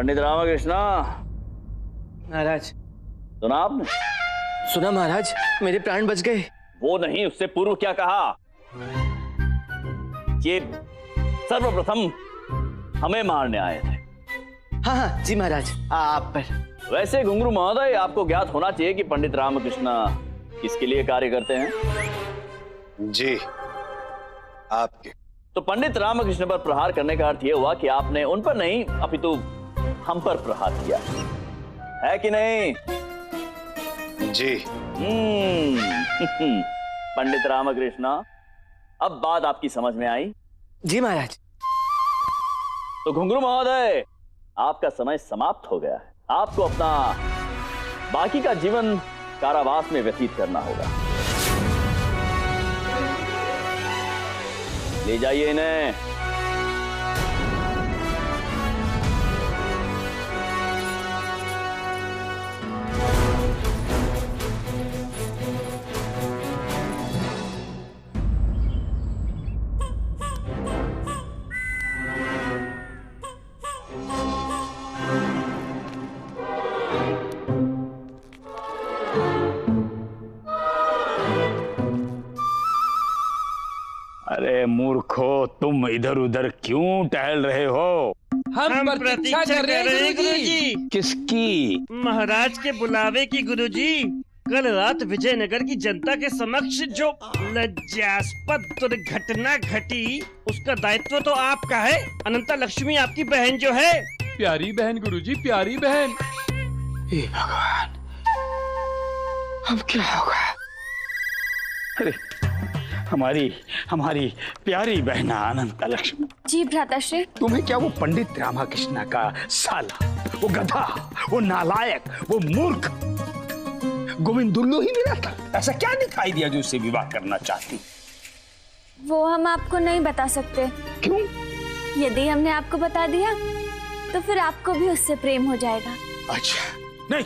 पंडित रामकृष्ण। महाराज। सुना आपने? सुना महाराज, मेरे प्राण बच गए। वो नहीं, उससे पूर्व क्या कहा? ये सर्वप्रथम हमें मारने आए थे। हाँ हाँ जी महाराज, आप पर। वैसे घुंगरू महोदय, आपको ज्ञात होना चाहिए कि पंडित रामकृष्ण किसके लिए कार्य करते हैं। जी, आपके। तो पंडित रामकृष्ण पर प्रहार करने का अर्थ यह हुआ कि आपने उन पर नहीं अपितु हम पर प्रहार किया है कि नहीं? जी। पंडित रामकृष्ण, अब बात आपकी समझ में आई? जी महाराज। तो घुंगरू महोदय, आपका समय समाप्त हो गया है। आपको अपना बाकी का जीवन कारावास में व्यतीत करना होगा। ले जाइए इन्हें। अरे मूर्खो, तुम इधर उधर क्यों टहल रहे हो? हम प्रतीक्षा कर रहे हैं गुरुजी। किसकी? महाराज के बुलावे की गुरुजी। कल रात विजयनगर की जनता के समक्ष जो लज्जास्पद दुर्घटना घटी, उसका दायित्व तो आपका है। अनंता लक्ष्मी आपकी बहन जो है। प्यारी बहन गुरुजी, प्यारी बहन। हे भगवान, अब क्या होगा? अरे हमारी प्यारी बहना अनंता लक्ष्मी। जी भ्राताश्री। तुम्हें क्या वो पंडित रामकृष्ण का साला, वो गधा, वो नालायक, वो मूर्ख गोविंदुल्लू ही मिला था? ऐसा क्या दिखाई दिया जो उससे विवाह करना चाहती? वो हम आपको नहीं बता सकते। क्यों? यदि हमने आपको बता दिया तो फिर आपको भी उससे प्रेम हो जाएगा। अच्छा, नहीं,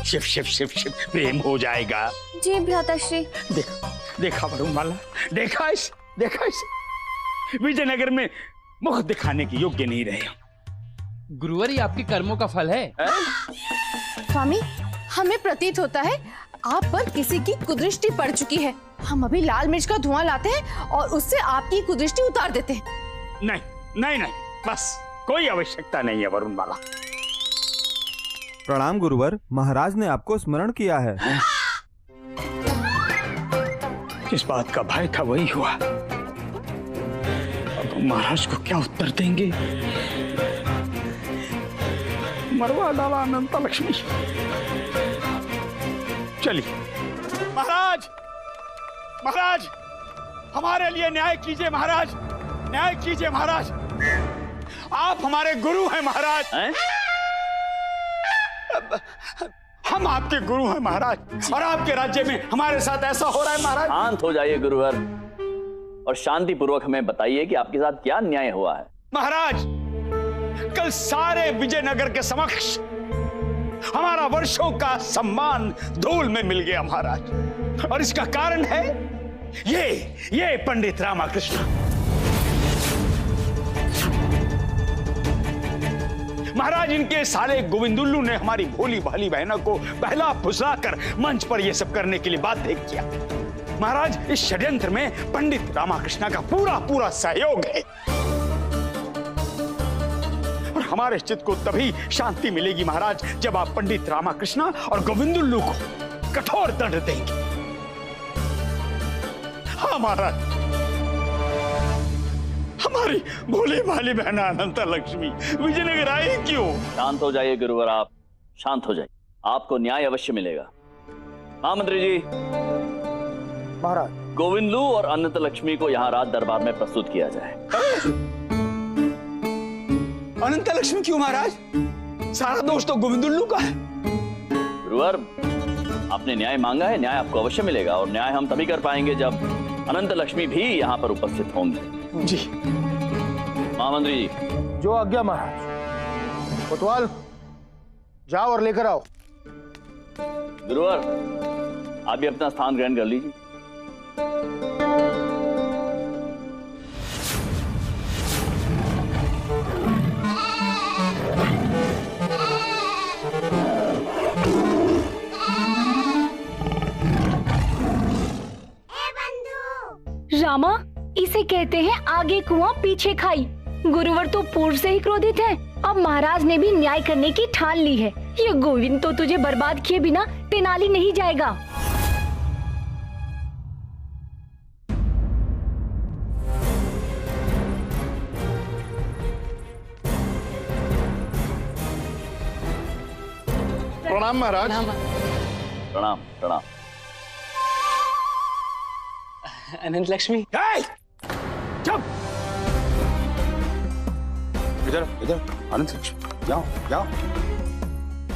शिव शिव शिव शिव प्रेम हो जाएगा। जी भ्राताश्री। देखा वरुणमाला, देखा इसे विजयनगर में मुख दिखाने की योग्य नहीं रहे। गुरुवर, ये आपके कर्मों का फल है। स्वामी, हमें प्रतीत होता है आप पर किसी की कुदृष्टि पड़ चुकी है। हम अभी लाल मिर्च का धुआं लाते हैं और उससे आपकी कुदृष्टि उतार देते हैं। नहीं, बस कोई आवश्यकता नहीं है वरुणमाला। प्रणाम गुरुवर, महाराज ने आपको स्मरण किया है। जिस बात का भय था वही हुआ। अब महाराज को क्या उत्तर देंगे? मरवा डाला अनंता लक्ष्मी। चलिए। महाराज, हमारे लिए न्याय कीजिए महाराज, न्याय कीजिए महाराज। आप हमारे गुरु हैं महाराज। हम आपके गुरु हैं महाराज, और आपके राज्य में हमारे साथ ऐसा हो रहा है महाराज। शांत हो जाइए गुरुवर, और शांति पूर्वक हमें बताइए कि आपके साथ क्या न्याय हुआ है। महाराज, कल सारे विजयनगर के समक्ष हमारा वर्षों का सम्मान धूल में मिल गया महाराज, और इसका कारण है ये पंडित रामकृष्ण। महाराज, इनके साले गोविंदुल्लू ने हमारी भोली भाली बहना को पहला फुसलाकर मंच पर यह सब करने के लिए बाध्य किया। महाराज, इस षड्यंत्र में पंडित रामकृष्ण का पूरा सहयोग है, और हमारे चित्त को तभी शांति मिलेगी महाराज जब आप पंडित रामकृष्ण और गोविंदुल्लू को कठोर दंड देंगे। हाँ महाराज, हमारी भोली भाली बहना अनंता लक्ष्मी विजयनगर आई क्यों? शांत हो जाइए गुरुवर, आप शांत हो जाइए। आपको न्याय अवश्य मिलेगा। महामंत्री जी, महाराज, गोविंदलू और अनंता लक्ष्मी को यहाँ राज दरबार में प्रस्तुत किया जाए। अनंता लक्ष्मी क्यों महाराज? सारा दोष तो गोविंदुल्लू का है। गुरुवर, आपने न्याय मांगा है, न्याय आपको अवश्य मिलेगा, और न्याय हम तभी कर पाएंगे जब अनंता लक्ष्मी भी यहाँ पर उपस्थित होंगे। जी महामंत्री जी। जो आज्ञा महाराज। कोतवाल, जाओ और लेकर आओ। गुरुवर, आप भी अपना स्थान ग्रहण कर लीजिए। रामा, इसे कहते हैं आगे कुआं पीछे खाई। गुरुवर तो पूर्व से ही क्रोधित है। अब महाराज ने भी न्याय करने की ठान ली है। ये गोविंद तो तुझे बर्बाद किए बिना तेनाली नहीं जाएगा। प्रणाम महाराज। प्रणाम प्रणाम। अनंत लक्ष्मी। चुप! इधर इधर अनंत लक्ष्मी, जाओ जाओ।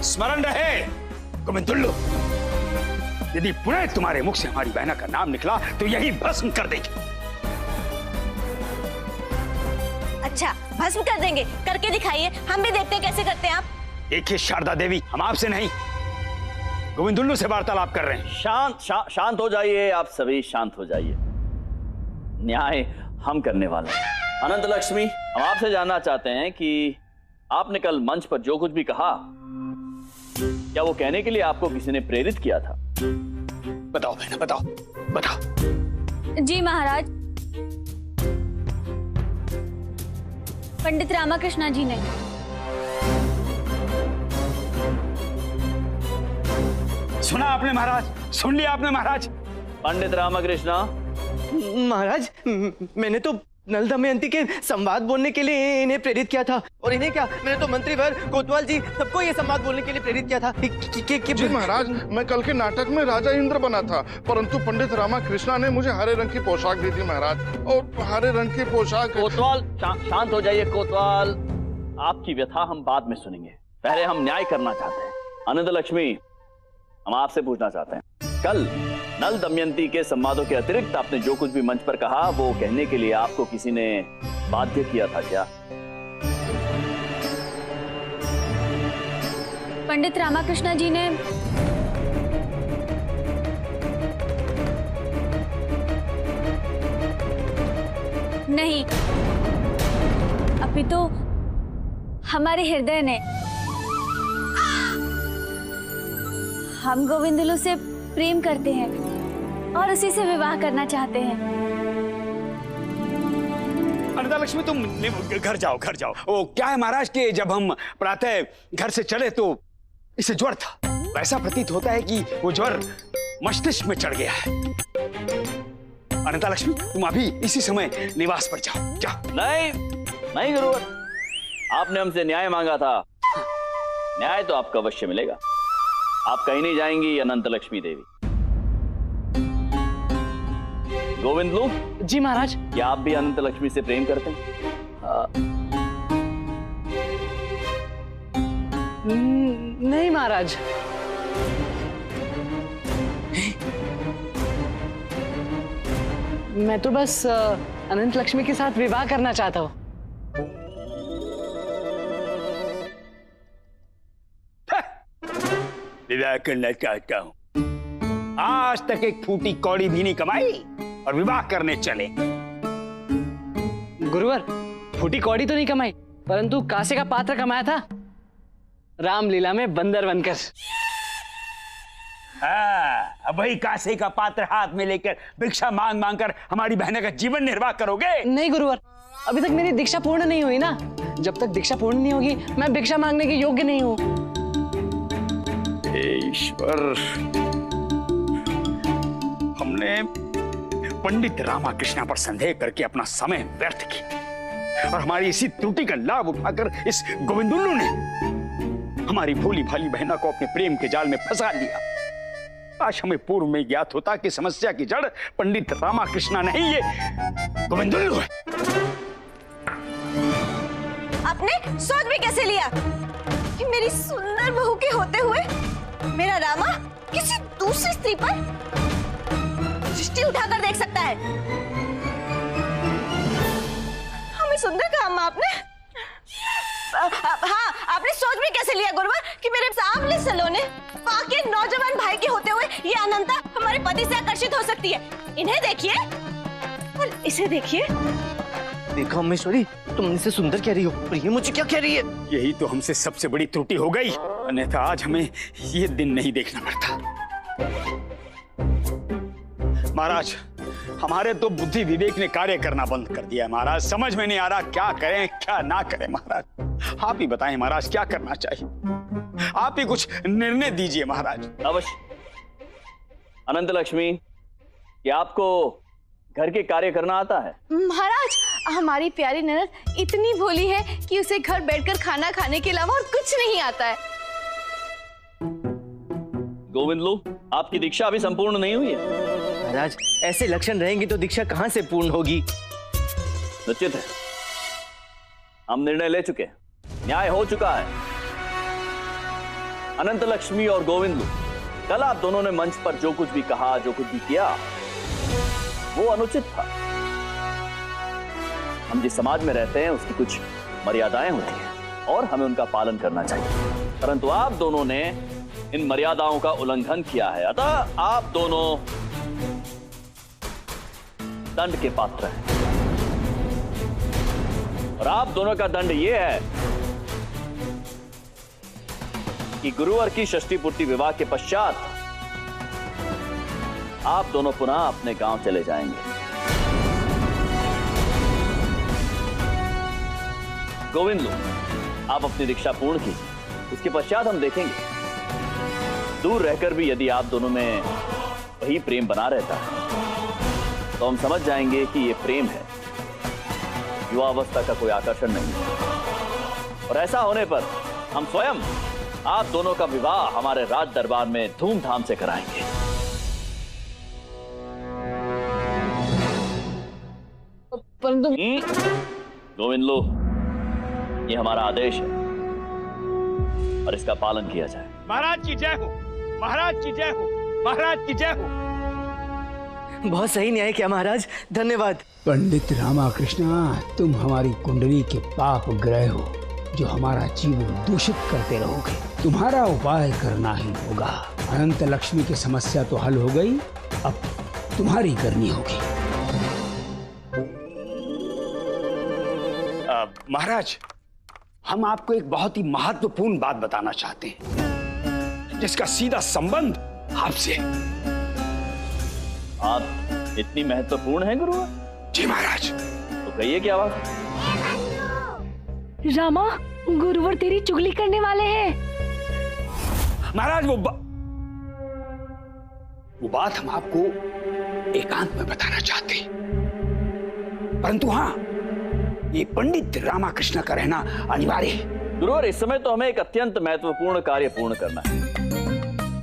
स्मरण रहे गोविंदुल्लू, यदि पुनः तुम्हारे मुख से हमारी बहना का नाम निकला तो यही भस्म कर देगी। अच्छा, भस्म कर देंगे? करके दिखाइए, हम भी देखते हैं कैसे करते हैं आप। देखिए शारदा देवी, हम आपसे नहीं गोविंदुल्लू से वार्तालाप कर रहे हैं। शांत हो जाइए, आप सभी शांत हो जाइए। न्याय हम करने वाले हैं। अनंत लक्ष्मी, हम आपसे जानना चाहते हैं कि आपने कल मंच पर जो कुछ भी कहा, क्या वो कहने के लिए आपको किसी ने प्रेरित किया था? बताओ बहना, बताओ बताओ। जी महाराज, पंडित रामाकृष्णा जी ने। सुना आपने महाराज, सुन लिया आपने महाराज। पंडित रामाकृष्णा, महाराज, मैंने तो नल दमयंती के संवाद बोलने के लिए इन्हें प्रेरित किया था। और इन्हें क्या, मैंने तो मंत्रीवर, कोतवाल जी, सबको ये संवाद बोलने के लिए प्रेरित किया था। जी महाराज, मैं कल के नाटक में राजा इंद्र बना था, परंतु पंडित रामाकृष्णा ने मुझे हरे रंग की पोशाक दी थी महाराज। और हरे रंग की पोशाक। कोतवाल, शांत हो जाइए कोतवाल। आपकी व्यथा हम बाद में सुनेंगे, पहले हम न्याय करना चाहते हैं। अनंत लक्ष्मी, हम आपसे पूछना चाहते हैं, कल नल दमयंती के संवादों के अतिरिक्त आपने जो कुछ भी मंच पर कहा, वो कहने के लिए आपको किसी ने बाध्य किया था क्या? पंडित रामाकृष्णा जी ने नहीं, अभी तो हमारे हृदय ने। हम गोविंदुल्लू से प्रेम करते हैं और उसी से विवाह करना चाहते हैं। अनंता लक्ष्मी, तुम घर जाओ, घर जाओ। वो क्या है महाराज कि जब हम प्रातः घर से चले तो इसे ज्वर था। वैसा प्रतीत होता है कि वो ज्वर मस्तिष्क में चढ़ गया है। अनंता लक्ष्मी, तुम अभी इसी समय निवास पर जाओ, जाओ। नहीं गुरुवर, आपने हमसे न्याय मांगा था, न्याय तो आपको अवश्य मिलेगा। आप कहीं नहीं जाएंगी अनंत लक्ष्मी देवी। गोविंदलू जी महाराज। क्या आप भी अनंत लक्ष्मी से प्रेम करते हैं? नहीं महाराज। मैं तो बस अनंत लक्ष्मी के साथ विवाह करना चाहता हूँ। विवाह करना चाहता हूँ? आज तक एक फूटी कौड़ी भी नहीं कमाई और विवाह करने चले। गुरुवर, फूटी कौड़ी तो नहीं कमाई, परंतु कांसे का पात्र कमाया था, रामलीला में बंदर बनकर। अब वही कांसे का पात्र हाथ में लेकर भिक्षा मांग मांग कर हमारी बहन का जीवन निर्वाह करोगे? नहीं गुरुवर, अभी तक मेरी दीक्षा पूर्ण नहीं हुई ना। जब तक दीक्षा पूर्ण नहीं होगी, मैं भिक्षा मांगने के योग्य नहीं हूँ। ईश्वर, हमने पंडित रामाकृष्णा पर संदेह करके अपना समय व्यर्थ किया और हमारी इसी त्रुटि का लाभ उठाकर इस गोविंदुल्लू ने हमारी भोली भाली बहना को अपने प्रेम के जाल में फंसा लिया। काश हमें पूर्व में ज्ञात होता कि समस्या की जड़ पंडित रामाकृष्णा नहीं, ये गोविंदुल्लू है। आपने सोच भी कैसे लिया कि मेरी सुंदर बहू के होते हुए मेरा रामा किसी दूसरी स्त्री पर दृष्टि उठाकर देख सकता है? हमें सुंदर कहा आपने। हाँ, आपने सोच भी कैसे लिया गुरुवर कि मेरे सामने सलोने वाकई नौजवान भाई के होते हुए ये अनंता हमारे पति से आकर्षित हो सकती है? इन्हें देखिए और इसे देखिए। देखो अम्मेश्वरी, तुम इसे सुंदर कह रही हो और ये मुझे क्या कह रही है? यही तो हमसे सबसे बड़ी त्रुटि हो गई, अन्यथा आज हमें ये दिन नहीं देखना पड़ता। महाराज, हमारे तो बुद्धि विवेक ने कार्य करना बंद कर दिया है महाराज। समझ में नहीं आ रहा क्या करें क्या ना करें महाराज। आप ही बताएं महाराज क्या करना चाहिए, आप ही कुछ निर्णय दीजिए महाराज। अवश्य अनंत लक्ष्मी, क्या आपको घर के कार्य करना आता है? महाराज, हमारी प्यारी ननद इतनी भोली है कि उसे घर बैठकर खाना खाने के अलावा और कुछ नहीं आता है। गोविंदलू, आपकी दीक्षा अभी संपूर्ण नहीं हुई है। महाराज, ऐसे लक्षण रहेंगे तो दीक्षा कहां से पूर्ण होगी? निश्चित है, हम निर्णय ले चुके हैं, न्याय हो चुका है। अनंत लक्ष्मी और गोविंदलू, कल आप दोनों ने मंच पर जो कुछ भी कहा, जो कुछ भी किया, वो अनुचित था। हम जिस समाज में रहते हैं उसकी कुछ मर्यादाएं होती हैं और हमें उनका पालन करना चाहिए, परंतु आप दोनों ने इन मर्यादाओं का उल्लंघन किया है। अतः आप दोनों दंड के पात्र हैं और आप दोनों का दंड यह है कि गुरुवर की षष्ठी पूर्ति विवाह के पश्चात आप दोनों पुनः अपने गांव चले जाएंगे। गोविंदलू, आप अपनी दीक्षा पूर्ण कीजिए, उसके पश्चात हम देखेंगे। दूर रहकर भी यदि आप दोनों में वही प्रेम बना रहता है तो हम समझ जाएंगे कि ये प्रेम है, युवावस्था का कोई आकर्षण नहीं है। और ऐसा होने पर हम स्वयं आप दोनों का विवाह हमारे राज दरबार में धूमधाम से कराएंगे। परंतु गोविंदलू, ये हमारा आदेश है और इसका पालन किया जाए। महाराज की जय हो, महाराज की जय हो, महाराज की जय हो। बहुत सही न्याय किया महाराज, धन्यवाद। पंडित रामाकृष्णा, तुम हमारी कुंडली के पाप ग्रह हो जो हमारा जीवन दूषित करते रहोगे। तुम्हारा उपाय करना ही होगा। अनंत लक्ष्मी की समस्या तो हल हो गई, अब तुम्हारी करनी होगी। महाराज, हम आपको एक बहुत ही महत्वपूर्ण बात बताना चाहते हैं जिसका सीधा संबंध आपसे है। आप इतनी महत्वपूर्ण हैं गुरु? जी महाराज। तो कहिए क्या बात? रामा, गुरुवर तेरी चुगली करने वाले हैं। महाराज, वो बात हम आपको एकांत में बताना चाहते हैं, परंतु हाँ, ये पंडित रामाकृष्ण का रहना अनिवार्य है। गुरुवर, इस समय तो हमें एक अत्यंत महत्वपूर्ण कार्य पूर्ण करना है,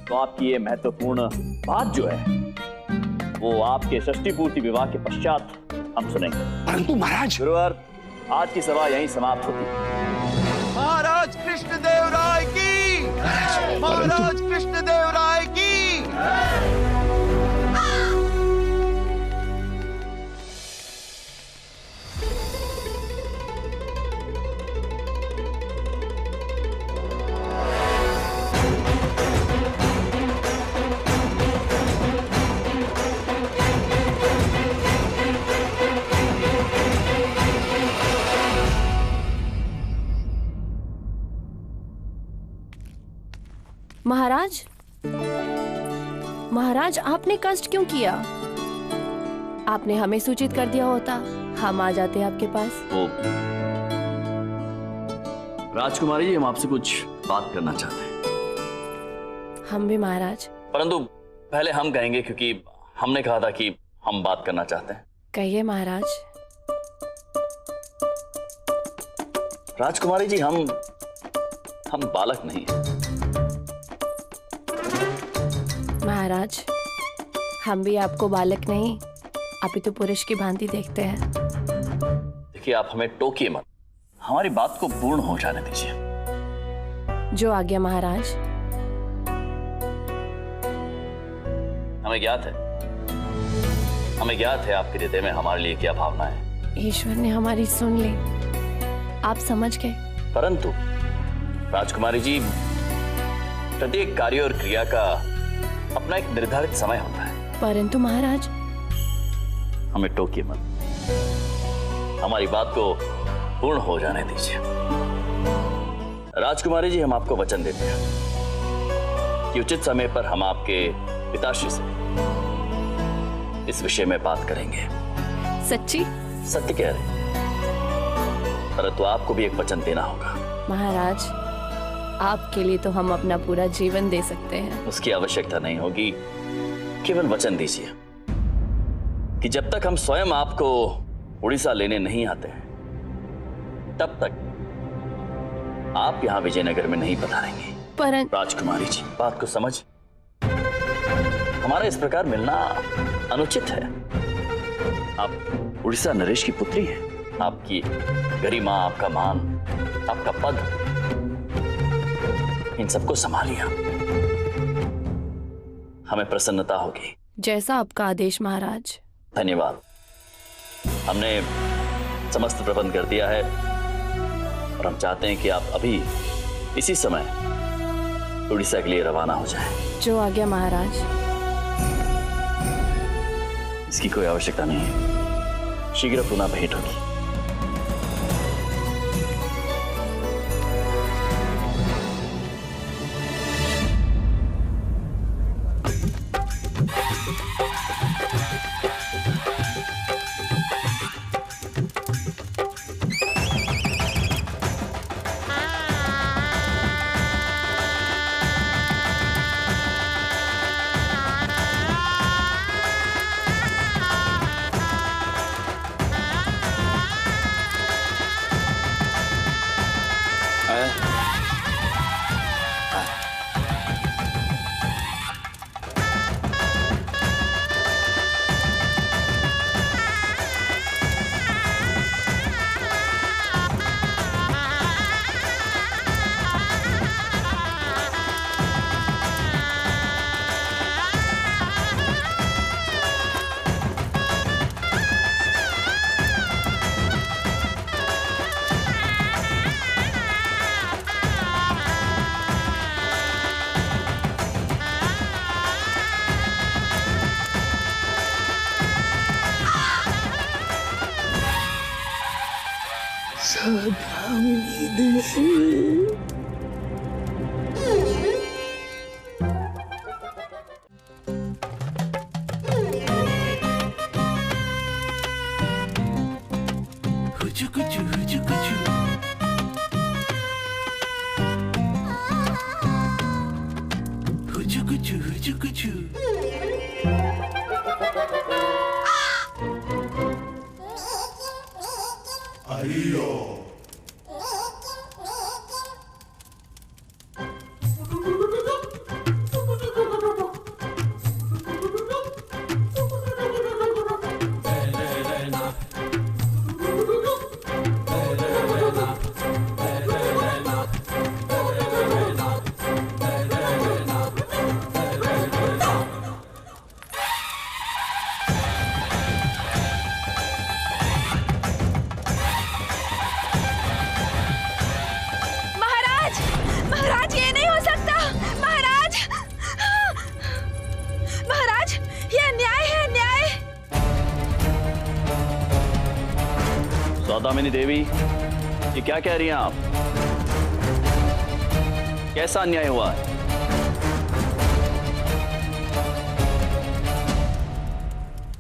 तो आपकी ये महत्वपूर्ण बात जो है वो आपके षष्ठी पूर्ति विवाह के पश्चात हम सुनेंगे। परंतु महाराज, गुरुवर, आज की सभा यहीं समाप्त होती है। महाराज कृष्णदेव राय की, महाराज कृष्णदेव राय की। महाराज, महाराज, आपने कष्ट क्यों किया? आपने हमें सूचित कर दिया होता, हम आ जाते आपके पास। राजकुमारी जी, हम आपसे कुछ बात करना चाहते हैं। हम भी महाराज। परंतु पहले हम कहेंगे, क्योंकि हमने कहा था कि हम बात करना चाहते हैं। कहिए महाराज। राजकुमारी जी, हम बालक नहीं हैं। महाराज, हम भी आपको बालक नहीं, अभी तो पुरुष की भांति देखते हैं। देखिए, आप हमें टोकिए मत, हमारी बात को पूर्ण हो जाने दीजिए। जो आज्ञा महाराज। हमें ज्ञात है आपके हृदय में हमारे लिए क्या भावना है। ईश्वर ने हमारी सुन ली, आप समझ गए। परंतु राजकुमारी जी, प्रत्येक कार्य और क्रिया का अपना एक निर्धारित समय होता है। परंतु महाराज, हमें टोकिए मत, हमारी बात को पूर्ण हो जाने दीजिए। राजकुमारी जी, हम आपको वचन देते हैं कि उचित समय पर हम आपके पिताश्री से इस विषय में बात करेंगे। सच्ची? सत्य कह रहे, परंतु आपको भी एक वचन देना होगा। महाराज, आपके लिए तो हम अपना पूरा जीवन दे सकते हैं। उसकी आवश्यकता नहीं होगी, केवल वचन दीजिए कि जब तक हम स्वयं आपको उड़ीसा लेने नहीं आते हैं, तब तक आप यहाँ विजयनगर में नहीं पधारेंगे। राजकुमारी जी, बात को समझ, हमारा इस प्रकार मिलना अनुचित है। आप उड़ीसा नरेश की पुत्री है, आपकी गरिमा, आपका मान, आपका पद, इन सबको संभालिए। हमें प्रसन्नता होगी। जैसा आपका आदेश महाराज। धन्यवाद। हमने समस्त प्रबंध कर दिया है और हम चाहते हैं कि आप अभी इसी समय उड़ीसा के लिए रवाना हो जाएं। जो आज्ञा महाराज। इसकी कोई आवश्यकता नहीं है, शीघ्र पुनः भेंट होगी। सौदामिनी देवी, ये क्या कह रही हैं आप? कैसा अन्याय हुआ है?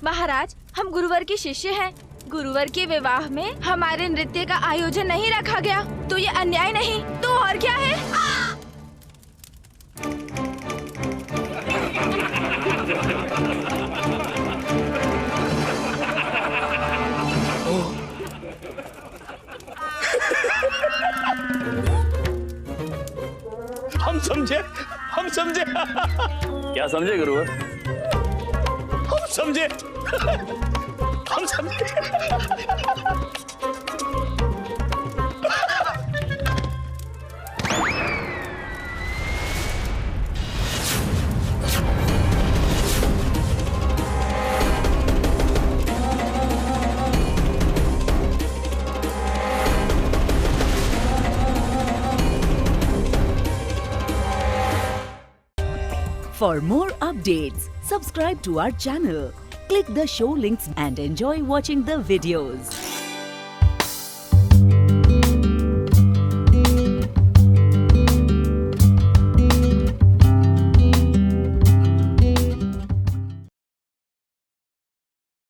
महाराज, हम गुरुवर के शिष्य हैं। गुरुवर के विवाह में हमारे नृत्य का आयोजन नहीं रखा गया, तो ये अन्याय नहीं तो और क्या है? हम समझे क्या समझे गुरुवर? हम समझे For more updates, subscribe to our channel, click the show links and enjoy watching the videos.